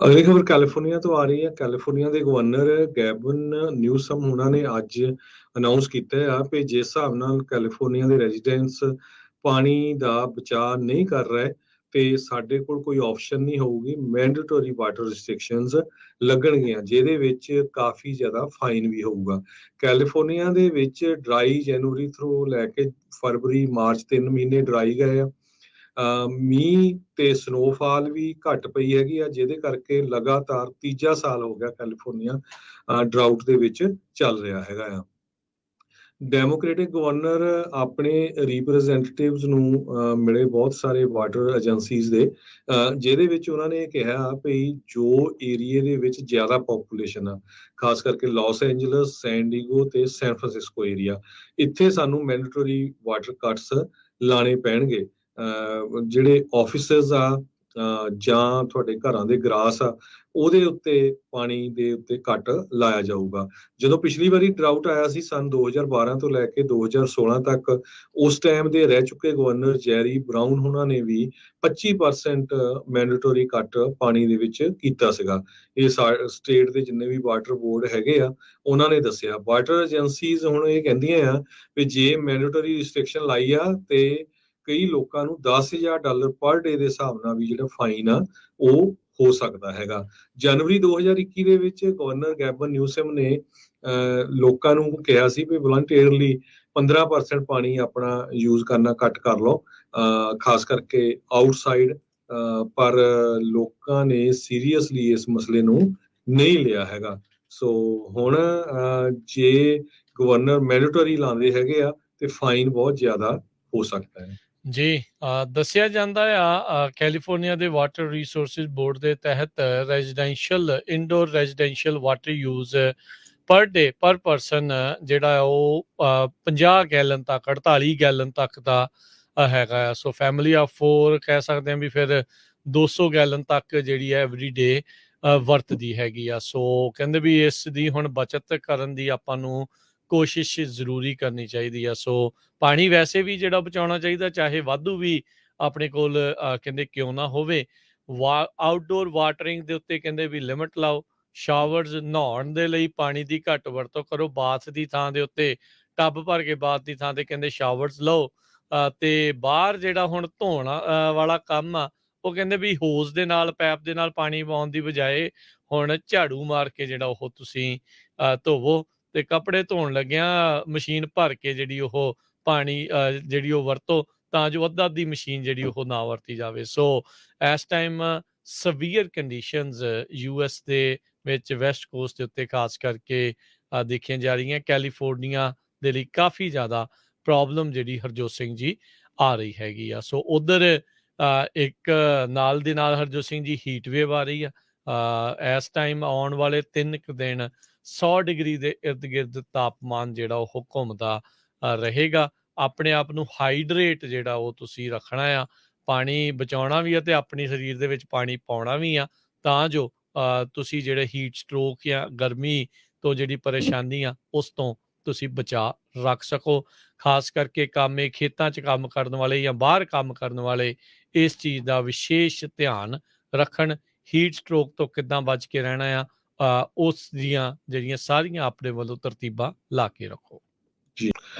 ਅਗਲੀ ਖਬਰ ਕੈਲੀਫੋਰਨੀਆ ਤੋਂ ਆ ਰਹੀ ਹੈ। ਕੈਲੀਫੋਰਨੀਆ ਦੇ ਗਵਰਨਰ ਗੈਬਨ ਨਿਊਸਮ ਉਹਨਾਂ ਨੇ ਅੱਜ ਅਨਾਉਂਸ ਕੀਤਾ ਆ ਕਿ ਜਿਸ ਹਿਸਾਬ ਨਾਲ ਕੈਲੀਫੋਰਨੀਆ ਦੇ ਰੈਜ਼ੀਡੈਂਟਸ ਪਾਣੀ ਦਾ ਬਚਾਅ ਨਹੀਂ ਕਰ ਰਹੇ ਤੇ ਸਾਡੇ ਕੋਲ ਕੋਈ ਆਪਸ਼ਨ ਨਹੀਂ ਹੋਊਗੀ, ਮੈਂਡੇਟਰੀ ਵਾਟਰ ਰਿਸਟ੍ਰਿਕਸ਼ਨਸ ਲੱਗਣਗੀਆਂ, ਜਿਹਦੇ ਵਿੱਚ ਕਾਫੀ ਜ਼ਿਆਦਾ ਫਾਈਨ ਵੀ ਹੋਊਗਾ। ਕੈਲੀਫੋਰਨੀਆ ਦੇ ਵਿੱਚ ਡਰਾਈ ਜਨਵਰੀ ਥਰੂ ਲੈ ਕੇ ਫਰਵਰੀ ਮਾਰਚ 3 ਮਹੀਨੇ ਡਰਾਈ ਗਏ ਆ। ਮੀਂਹ ਤੇ ਸਨੋਫਾਲ ਵੀ ਘੱਟ ਪਈ ਹੈਗੀ ਆ, ਜਿਹਦੇ ਕਰਕੇ ਲਗਾਤਾਰ ਤੀਜਾ ਸਾਲ ਹੋ ਗਿਆ ਕੈਲੀਫੋਰਨੀਆ ਡਰਾਊਟ ਦੇ ਵਿੱਚ ਚੱਲ ਰਿਹਾ ਹੈਗਾ ਆ। ਡੈਮੋਕ੍ਰੇਟਿਕ ਗਵਰਨਰ ਆਪਣੇ ਰਿਪਰੈਜ਼ੈਂਟੇਟਿਵਸ ਨੂੰ ਮਿਲੇ ਬਹੁਤ ਸਾਰੇ ਵਾਟਰ ਏਜੰਸੀਜ਼ ਦੇ, ਜਿਹਦੇ ਵਿੱਚ ਉਹਨਾਂ ਨੇ ਕਿਹਾ ਵੀ ਜੋ ਏਰੀਏ ਦੇ ਵਿੱਚ ਜ਼ਿਆਦਾ ਪੋਪੂਲੇਸ਼ਨ ਆ, ਖਾਸ ਕਰਕੇ ਲਾਸ ਐਂਜਲਸ, ਸੈਨ ਡੀਗੋ ਤੇ ਸੈਨ ਫਰਾਂਸਿਸਕੋ ਏਰੀਆ, ਇੱਥੇ ਸਾਨੂੰ ਮੈਂਡੇਟਰੀ ਵਾਟਰ ਕੱਟਸ ਲਾਣੇ ਪੈਣਗੇ। ਜਿਹੜੇ ਆਫਿਸਰਸ ਆ ਜਾਂ ਤੁਹਾਡੇ ਘਰਾਂ ਦੇ ਗਰਾਸ ਆ, ਉਹਦੇ ਉੱਤੇ ਪਾਣੀ ਦੇ ਉੱਤੇ ਕੱਟ ਲਾਇਆ ਜਾਊਗਾ। ਜਦੋਂ ਪਿਛਲੀ ਵਾਰੀ ਡਰਾਊਟ ਆਇਆ ਸੀ ਸਨ 2012 ਤੋਂ ਲੈ ਕੇ 2016 ਤੱਕ, ਉਸ ਟਾਈਮ ਦੇ ਰਹਿ ਚੁੱਕੇ ਗਵਰਨਰ ਜੈਰੀ ਬਰਾਊਨ ਉਹਨਾਂ ਨੇ ਵੀ 25% ਮੈਂਡੇਟਰੀ ਕੱਟ ਪਾਣੀ ਦੇ ਵਿੱਚ ਕੀਤਾ ਸੀਗਾ। ਇਹ ਸਟੇਟ ਦੇ ਜਿੰਨੇ ਵੀ ਵਾਟਰ ਬੋਰਡ ਹੈਗੇ ਆ ਉਹਨਾਂ ਨੇ ਦੱਸਿਆ। ਵਾਟਰ ਏਜੰਸੀਜ਼ ਹੁਣ ਇਹ ਕਹਿੰਦੀਆਂ ਆ ਵੀ ਜੇ ਮੈਂਡੇਟਰੀ ਰਿਸਟ੍ਰਿਕਸ਼ਨ ਲਾਈ ਆ ਤੇ ਕਈ ਲੋਕਾਂ ਨੂੰ $10,000 ਪਰ ਡੇ ਦੇ ਹਿਸਾਬ ਨਾਲ ਵੀ ਜਿਹੜਾ ਫਾਈਨ ਆ ਉਹ ਹੋ ਸਕਦਾ ਹੈਗਾ। ਜਨਵਰੀ 2021 ਦੇ ਵਿੱਚ ਗਵਰਨਰ ਗੈਬਨ ਨਿਊਸਮ ਨੇ ਲੋਕਾਂ ਨੂੰ ਕਿਹਾ ਸੀ ਵੀ ਵਲੰਟੀਅਰਲੀ 15% ਪਾਣੀ ਆਪਣਾ ਯੂਜ਼ ਕਰਨਾ ਘੱਟ ਕਰ ਲਓ, ਖਾਸ ਕਰਕੇ ਆਊਟਸਾਈਡ, ਪਰ ਲੋਕਾਂ ਨੇ ਸੀਰੀਅਸਲੀ ਇਸ ਮਸਲੇ ਨੂੰ ਨਹੀਂ ਲਿਆ ਹੈਗਾ। ਸੋ ਹੁਣ ਜੇ ਗਵਰਨਰ ਮੈਂਡੇਟਰੀ ਲਾਉਂਦੇ ਹੈਗੇ ਆ ਤੇ ਫਾਈਨ ਬਹੁਤ ਜ਼ਿਆਦਾ ਹੋ ਸਕਦਾ ਹੈ। ਜੀ, ਦੱਸਿਆ ਜਾਂਦਾ ਆ ਕੈਲੀਫੋਰਨੀਆ ਦੇ ਵਾਟਰ ਰਿਸੋਰਸਿਸ ਬੋਰਡ ਦੇ ਤਹਿਤ ਇੰਡੋਰ ਰੈਜ਼ੀਡੈਂਸ਼ੀਅਲ ਵਾਟਰ ਯੂਜ਼ ਪਰ ਡੇ ਪਰ ਪਰਸਨ ਜਿਹੜਾ ਉਹ 50 ਗੈਲਨ ਤੱਕ, 48 ਗੈਲਨ ਤੱਕ ਦਾ ਹੈਗਾ ਆ। ਸੋ ਫੈਮਿਲੀ ਆਫ 4 ਕਹਿ ਸਕਦੇ ਹਾਂ ਵੀ ਫਿਰ 200 ਗੈਲਨ ਤੱਕ ਜਿਹੜੀ ਹੈ ਐਵਰੀ ਡੇ ਵਰਤਦੀ ਹੈਗੀ ਆ। ਸੋ ਕਹਿੰਦੇ ਵੀ ਇਸ ਦੀ ਹੁਣ ਬਚਤ ਕਰਨ ਦੀ ਆਪਾਂ ਨੂੰ ਕੋਸ਼ਿਸ਼ ਜ਼ਰੂਰੀ ਕਰਨੀ ਚਾਹੀਦੀ ਆ। ਸੋ ਪਾਣੀ ਵੈਸੇ ਵੀ ਜਿਹੜਾ ਬਚਾਉਣਾ ਚਾਹੀਦਾ, ਚਾਹੇ ਵਾਧੂ ਵੀ ਆਪਣੇ ਕੋਲ ਕਹਿੰਦੇ ਕਿਉਂ ਨਾ ਹੋਵੇ। ਆਊਟਡੋਰ ਵਾਟਰਿੰਗ ਦੇ ਉੱਤੇ ਕਹਿੰਦੇ ਵੀ ਲਿਮਿਟ ਲਾਓ। ਸ਼ਾਵਰਸ, ਨਹਾਉਣ ਦੇ ਲਈ ਪਾਣੀ ਦੀ ਘੱਟ ਵਰਤੋਂ ਕਰੋ। ਬਾਥ ਦੀ ਥਾਂ ਦੇ ਉੱਤੇ, ਟੱਬ ਭਰ ਕੇ ਬਾਥ ਦੀ ਥਾਂ ਤੇ ਕਹਿੰਦੇ ਸ਼ਾਵਰਸ ਲਓ। ਤੇ ਬਾਹਰ ਜਿਹੜਾ ਹੁਣ ਧੋਣ ਵਾਲਾ ਕੰਮ ਆ, ਉਹ ਕਹਿੰਦੇ ਵੀ ਹੋਜ਼ ਦੇ ਨਾਲ, ਪੈਪ ਦੇ ਨਾਲ ਪਾਣੀ ਪਾਉਣ ਦੀ ਬਜਾਏ ਹੁਣ ਝਾੜੂ ਮਾਰ ਕੇ ਜਿਹੜਾ ਉਹ ਤੁਸੀਂ ਧੋਵੋ। ਤੇ ਕੱਪੜੇ ਧੋਣ ਲੱਗਿਆ ਮਸ਼ੀਨ ਭਰ ਕੇ ਜਿਹੜੀ ਉਹ ਪਾਣੀ ਜਿਹੜੀ ਉਹ ਵਰਤੋ, ਤਾਂ ਜੋ ਅੱਧੀ ਮਸ਼ੀਨ ਜਿਹੜੀ ਉਹ ਨਾ ਵਰਤੀ ਜਾਵੇ। ਸੋ ਇਸ ਟਾਈਮ ਸਵੀਅਰ ਕੰਡੀਸ਼ਨਸ US ਦੇ ਵਿੱਚ ਵੈਸਟ ਕੋਸਟ ਦੇ ਉੱਤੇ ਖਾਸ ਕਰਕੇ ਦੇਖੀਆਂ ਜਾ ਰਹੀਆਂ। ਕੈਲੀਫੋਰਨੀਆ ਦੇ ਲਈ ਕਾਫੀ ਜ਼ਿਆਦਾ ਪ੍ਰੋਬਲਮ ਜਿਹੜੀ ਹਰਜੋਤ ਸਿੰਘ ਜੀ ਆ ਰਹੀ ਹੈਗੀ ਆ। ਸੋ ਉਧਰ ਇੱਕ ਨਾਲ ਦੀ ਨਾਲ ਹਰਜੋਤ ਸਿੰਘ ਜੀ ਹੀਟ ਵੇਵ ਆ ਰਹੀ ਆ। ਇਸ ਟਾਈਮ ਆਉਣ ਵਾਲੇ 3 ਦਿਨ 100 ਡਿਗਰੀ ਦੇ ਇਰਦ ਗਿਰਦ ਤਾਪਮਾਨ ਜਿਹੜਾ ਉਹ ਘੁੰਮਦਾ ਰਹੇਗਾ। ਆਪਣੇ ਆਪ ਨੂੰ ਹਾਈਡਰੇਟ ਜਿਹੜਾ ਉਹ ਤੁਸੀਂ ਰੱਖਣਾ ਆ, ਪਾਣੀ ਬਚਾਉਣਾ ਵੀ ਆ ਤੇ ਆਪਣੇ ਸਰੀਰ ਦੇ ਵਿੱਚ ਪਾਣੀ ਪਾਉਣਾ ਵੀ ਆ, ਤਾਂ ਜੋ ਤੁਸੀਂ ਜਿਹੜੇ ਹੀਟ ਸਟ੍ਰੋਕ ਜਾਂ ਗਰਮੀ ਤੋਂ ਜਿਹੜੀ ਪਰੇਸ਼ਾਨੀ ਆ ਉਸ ਤੋਂ ਤੁਸੀਂ ਬਚਾ ਰੱਖ ਸਕੋ। ਖਾਸ ਕਰਕੇ ਖੇਤਾਂ 'ਚ ਕੰਮ ਕਰਨ ਵਾਲੇ ਜਾਂ ਬਾਹਰ ਕੰਮ ਕਰਨ ਵਾਲੇ ਇਸ ਚੀਜ਼ ਦਾ ਵਿਸ਼ੇਸ਼ ਧਿਆਨ ਰੱਖਣ। ਹੀਟ ਸਟ੍ਰੋਕ ਤੋਂ ਕਿੱਦਾਂ ਬਚ ਕੇ ਰਹਿਣਾ ਆ, ਉਸ ਦੀਆਂ ਜਿਹੜੀਆਂ ਸਾਰੀਆਂ ਆਪਣੇ ਵੱਲੋਂ ਤਰਤੀਬਾਂ ਲਾ ਕੇ ਰੱਖੋ। ਜੀ,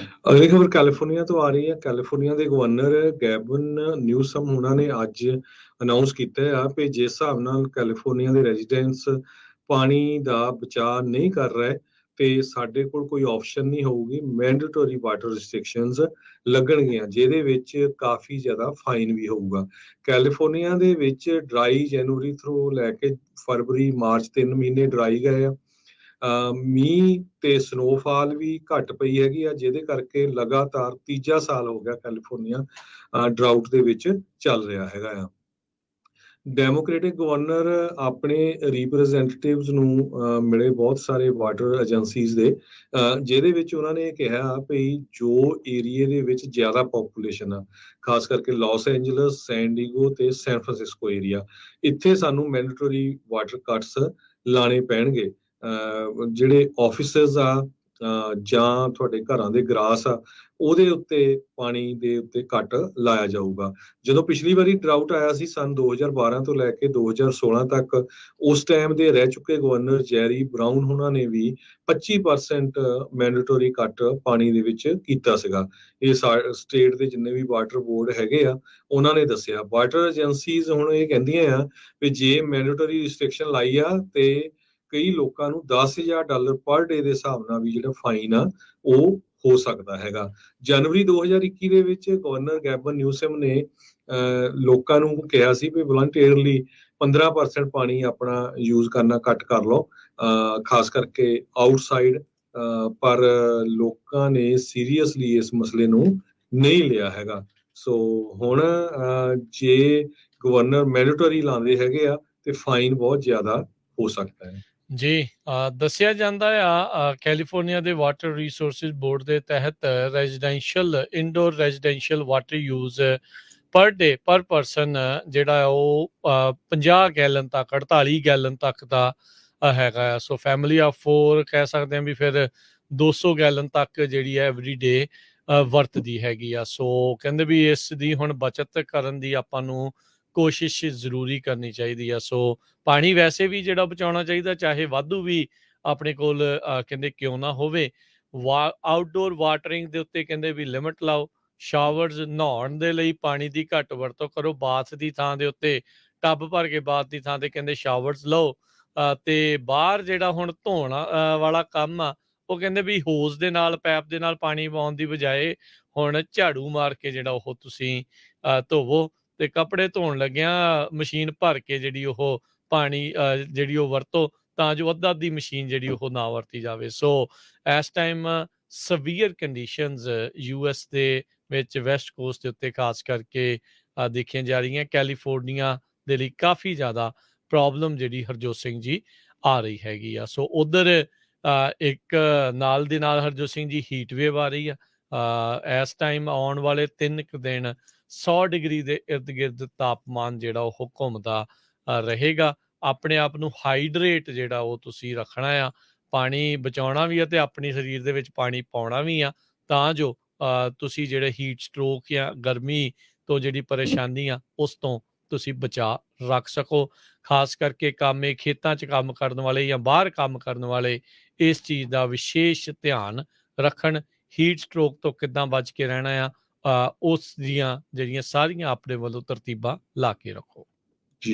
ਅਗਲੀ ਖਬਰ ਕੈਲੀਫੋਰਨੀਆ ਤੋਂ ਆ ਰਹੀ ਹੈ। ਕੈਲੀਫੋਰਨੀਆ ਦੇ ਗਵਰਨਰ ਗੈਬਨ ਨਿਊਸਮ ਉਹਨਾਂ ਨੇ ਅੱਜ ਅਨਾਉਂਸ ਕੀਤਾ ਆ ਕਿ ਜਿਸ ਹਿਸਾਬ ਨਾਲ ਕੈਲੀਫੋਰਨੀਆ ਦੇ ਰੈਜ਼ੀਡੈਂਟਸ ਪਾਣੀ ਦਾ ਬਚਾਅ ਨਹੀਂ ਕਰ ਰਹੇ ਤੇ ਸਾਡੇ ਕੋਲ ਕੋਈ ਆਪਸ਼ਨ ਨਹੀਂ ਹੋਊਗੀ, ਮੈਂਡੇਟਰੀ ਵਾਟਰ ਰਿਸਟ੍ਰਿਕਸ਼ਨਸ ਲੱਗਣਗੀਆਂ, ਜਿਹਦੇ ਵਿੱਚ ਕਾਫੀ ਜ਼ਿਆਦਾ ਫਾਈਨ ਵੀ ਹੋਊਗਾ। ਕੈਲੀਫੋਰਨੀਆ ਦੇ ਵਿੱਚ ਡਰਾਈ ਜਨਵਰੀ ਥਰੂ ਲੈ ਕੇ ਫਰਵਰੀ ਮਾਰਚ 3 ਮਹੀਨੇ ਡਰਾਈ ਗਏ ਆ। ਮੀਂਹ ਤੇ ਸਨੋਫਾਲ ਵੀ ਘੱਟ ਪਈ ਹੈਗੀ ਆ, ਜਿਹਦੇ ਕਰਕੇ ਲਗਾਤਾਰ ਤੀਜਾ ਸਾਲ ਹੋ ਗਿਆ ਕੈਲੀਫੋਰਨੀਆ ਡਰਾਊਟ ਦੇ ਵਿੱਚ ਚੱਲ ਰਿਹਾ ਹੈਗਾ ਆ। ਡੈਮੋਕ੍ਰੇਟਿਕ ਗਵਰਨਰ ਆਪਣੇ ਰਿਪਰੈਜ਼ੈਂਟੇਟਿਵਸ ਨੂੰ ਮਿਲੇ ਬਹੁਤ ਸਾਰੇ ਵਾਟਰ ਏਜੰਸੀਜ਼ ਦੇ, ਜਿਹਦੇ ਵਿੱਚ ਉਹਨਾਂ ਨੇ ਕਿਹਾ ਵੀ ਜੋ ਏਰੀਏ ਦੇ ਵਿੱਚ ਜ਼ਿਆਦਾ ਪੋਪੂਲੇਸ਼ਨ ਆ, ਖਾਸ ਕਰਕੇ ਲਾਸ ਐਂਜਲਸ, ਸੈਨ ਡੀਗੋ ਤੇ ਸੈਨ ਫਰਾਂਸਿਸਕੋ ਏਰੀਆ, ਇੱਥੇ ਸਾਨੂੰ ਮੈਂਡੇਟਰੀ ਵਾਟਰ ਕੱਟਸ ਲਾਣੇ ਪੈਣਗੇ। ਜਿਹੜੇ ਆਫਿਸਰਸ ਆ ਜਾਂ ਤੁਹਾਡੇ ਘਰਾਂ ਦੇ ਗਰਾਸ ਆ ਉਹਦੇ ਉੱਤੇ ਪਾਣੀ ਦੇ ਉੱਤੇ ਕੱਟ ਲਾਇਆ ਜਾਊਗਾ। ਜਦੋਂ ਪਿਛਲੀ ਵਾਰੀ ਡਰਾਊਟ ਆਇਆ ਸੀ ਸੰਨ 2012 ਤੋਂ ਲੈ ਕੇ 2016 ਤੱਕ, ਉਸ ਟਾਈਮ ਦੇ ਰਹਿ ਚੁੱਕੇ ਗਵਰਨਰ ਜੈਰੀ ਬਰਾਊਨ ਉਹਨਾਂ ਨੇ ਵੀ 25% ਮੈਂਡੇਟਰੀ ਕੱਟ ਪਾਣੀ ਦੇ ਵਿੱਚ ਕੀਤਾ ਸੀਗਾ। ਇਹ ਸਟੇਟ ਦੇ ਜਿੰਨੇ ਵੀ ਵਾਟਰ ਬੋਰਡ ਹੈਗੇ ਆ ਉਹਨਾਂ ਨੇ ਦੱਸਿਆ। ਵਾਟਰ ਏਜੰਸੀਜ਼ ਹੁਣ ਇਹ ਕਹਿੰਦੀਆਂ ਆ ਵੀ ਜੇ ਮੈਂਡੇਟਰੀ ਰਿਸਟ੍ਰਿਕਸ਼ਨ ਲਾਈ ਆ ਤੇ ਕਈ ਲੋਕਾਂ ਨੂੰ $10,000 ਪਰ ਡੇ ਦੇ ਹਿਸਾਬ ਨਾਲ ਵੀ ਜਿਹੜਾ ਫਾਈਨ ਆ ਉਹ ਹੋ ਸਕਦਾ ਹੈਗਾ। ਜਨਵਰੀ 2021 ਦੇ ਵਿੱਚ ਗਵਰਨਰ ਗੈਬਨ ਨਿਊਸਮ ਨੇ ਲੋਕਾਂ ਨੂੰ ਕਿਹਾ ਸੀ ਵੀ ਵਲੰਟੀਅਰਲੀ 15% ਪਾਣੀ ਆਪਣਾ ਯੂਜ਼ ਕਰਨਾ ਘੱਟ ਕਰ ਲਓ, ਖਾਸ ਕਰਕੇ ਆਊਟਸਾਈਡ। ਪਰ ਲੋਕਾਂ ਨੇ ਸੀਰੀਅਸਲੀ ਇਸ ਮਸਲੇ ਨੂੰ ਨਹੀਂ ਲਿਆ ਹੈਗਾ। ਸੋ ਹੁਣ ਜੇ ਗਵਰਨਰ ਮੈਂਡੇਟਰੀ ਲਾਉਂਦੇ ਹੈਗੇ ਆ ਤੇ ਫਾਈਨ ਬਹੁਤ ਜ਼ਿਆਦਾ ਹੋ ਸਕਦਾ ਹੈ। ਜੀ, ਦੱਸਿਆ ਜਾਂਦਾ ਆ ਕੈਲੀਫੋਰਨੀਆ ਦੇ ਵਾਟਰ ਰਿਸੋਰਸਿਸ ਬੋਰਡ ਦੇ ਤਹਿਤ ਇੰਡੋਰ ਰੈਜ਼ੀਡੈਂਸ਼ੀਅਲ ਵਾਟਰ ਯੂਜ਼ ਪਰ ਡੇ ਪਰ ਪਰਸਨ ਜਿਹੜਾ ਉਹ 50 ਗੈਲਨ ਤੱਕ 48 ਗੈਲਨ ਤੱਕ ਦਾ ਹੈਗਾ ਆ। ਸੋ ਫੈਮਿਲੀ ਆਫ 4 ਕਹਿ ਸਕਦੇ ਹਾਂ ਵੀ ਫਿਰ 200 ਗੈਲਨ ਤੱਕ ਜਿਹੜੀ ਹੈ ਐਵਰੀ ਡੇ ਵਰਤਦੀ ਹੈਗੀ ਆ। ਸੋ ਕਹਿੰਦੇ ਵੀ ਇਸ ਦੀ ਹੁਣ ਬਚਤ ਕਰਨ ਦੀ ਆਪਾਂ ਨੂੰ ਕੋਸ਼ਿਸ਼ ਜ਼ਰੂਰੀ ਕਰਨੀ ਚਾਹੀਦੀ ਆ। ਸੋ ਪਾਣੀ ਵੈਸੇ ਵੀ ਜਿਹੜਾ ਬਚਾਉਣਾ ਚਾਹੀਦਾ, ਚਾਹੇ ਵਾਧੂ ਵੀ ਆਪਣੇ ਕੋਲ ਕਹਿੰਦੇ ਕਿਉਂ ਨਾ ਹੋਵੇ। ਆਊਟਡੋਰ ਵਾਟਰਿੰਗ ਦੇ ਉੱਤੇ ਕਹਿੰਦੇ ਵੀ ਲਿਮਿਟ ਲਾਓ। ਸ਼ਾਵਰਸ, ਨਹਾਉਣ ਦੇ ਲਈ ਪਾਣੀ ਦੀ ਘੱਟ ਵਰਤੋਂ ਕਰੋ। ਬਾਥ ਦੀ ਥਾਂ ਦੇ ਉੱਤੇ ਟੱਬ ਭਰ ਕੇ ਬਾਥ ਦੀ ਥਾਂ ਤੇ ਕਹਿੰਦੇ ਸ਼ਾਵਰਸ ਲਓ। ਤੇ ਬਾਹਰ ਜਿਹੜਾ ਹੁਣ ਧੋਣ ਵਾਲਾ ਕੰਮ ਆ ਉਹ ਕਹਿੰਦੇ ਵੀ ਹੋਜ਼ ਦੇ ਨਾਲ, ਪੈਪ ਦੇ ਨਾਲ ਪਾਣੀ ਪਾਉਣ ਦੀ ਬਜਾਏ ਹੁਣ ਝਾੜੂ ਮਾਰ ਕੇ ਜਿਹੜਾ ਉਹ ਤੁਸੀਂ ਧੋਵੋ। ਤੇ ਕੱਪੜੇ ਧੋਣ ਲੱਗਿਆਂ ਮਸ਼ੀਨ ਭਰ ਕੇ ਜਿਹੜੀ ਉਹ ਪਾਣੀ ਜਿਹੜੀ ਉਹ ਵਰਤੋ, ਤਾਂ ਜੋ ਅੱਧੀ ਮਸ਼ੀਨ ਜਿਹੜੀ ਉਹ ਨਾ ਵਰਤੀ ਜਾਵੇ। ਸੋ ਇਸ ਟਾਈਮ ਸਵੀਅਰ ਕੰਡੀਸ਼ਨਸ US ਦੇ ਵਿੱਚ ਵੈਸਟ ਕੋਸਟ ਦੇ ਉੱਤੇ ਖਾਸ ਕਰਕੇ ਦੇਖੀਆਂ ਜਾ ਰਹੀਆਂ। ਕੈਲੀਫੋਰਨੀਆ ਦੇ ਲਈ ਕਾਫੀ ਜ਼ਿਆਦਾ ਪ੍ਰੋਬਲਮ ਜਿਹੜੀ ਹਰਜੋਤ ਸਿੰਘ ਜੀ ਆ ਰਹੀ ਹੈਗੀ ਆ। ਸੋ ਉਧਰ ਇੱਕ ਨਾਲ ਦੀ ਨਾਲ ਹਰਜੋਤ ਸਿੰਘ ਜੀ ਹੀਟ ਵੇਵ ਆ ਰਹੀ ਆ। ਇਸ ਟਾਈਮ ਆਉਣ ਵਾਲੇ 3 ਦਿਨ 100 ਡਿਗਰੀ ਦੇ ਇਰਦ ਗਿਰਦ ਤਾਪਮਾਨ ਜਿਹੜਾ ਉਹ ਘੁੰਮਦਾ ਰਹੇਗਾ। ਆਪਣੇ ਆਪ ਨੂੰ ਹਾਈਡਰੇਟ ਜਿਹੜਾ ਉਹ ਤੁਸੀਂ ਰੱਖਣਾ ਆ, ਪਾਣੀ ਬਚਾਉਣਾ ਵੀ ਆ ਤੇ ਆਪਣੇ ਸਰੀਰ ਦੇ ਵਿੱਚ ਪਾਣੀ ਪਾਉਣਾ ਵੀ ਆ, ਤਾਂ ਜੋ ਤੁਸੀਂ ਜਿਹੜੇ ਹੀਟ ਸਟ੍ਰੋਕ ਜਾਂ ਗਰਮੀ ਤੋਂ ਜਿਹੜੀ ਪਰੇਸ਼ਾਨੀ ਆ ਉਸ ਤੋਂ ਤੁਸੀਂ ਬਚਾ ਰੱਖ ਸਕੋ। ਖਾਸ ਕਰਕੇ ਖੇਤਾਂ 'ਚ ਕੰਮ ਕਰਨ ਵਾਲੇ ਜਾਂ ਬਾਹਰ ਕੰਮ ਕਰਨ ਵਾਲੇ ਇਸ ਚੀਜ਼ ਦਾ ਵਿਸ਼ੇਸ਼ ਧਿਆਨ ਰੱਖਣ। ਹੀਟ ਸਟ੍ਰੋਕ ਤੋਂ ਕਿੱਦਾਂ ਬਚ ਕੇ ਰਹਿਣਾ ਆ, ਉਸ ਦੀਆਂ ਜਿਹੜੀਆਂ ਸਾਰੀਆਂ ਆਪਣੇ ਵੱਲੋਂ ਤਰਤੀਬਾਂ ਲਾ ਕੇ ਰੱਖੋ।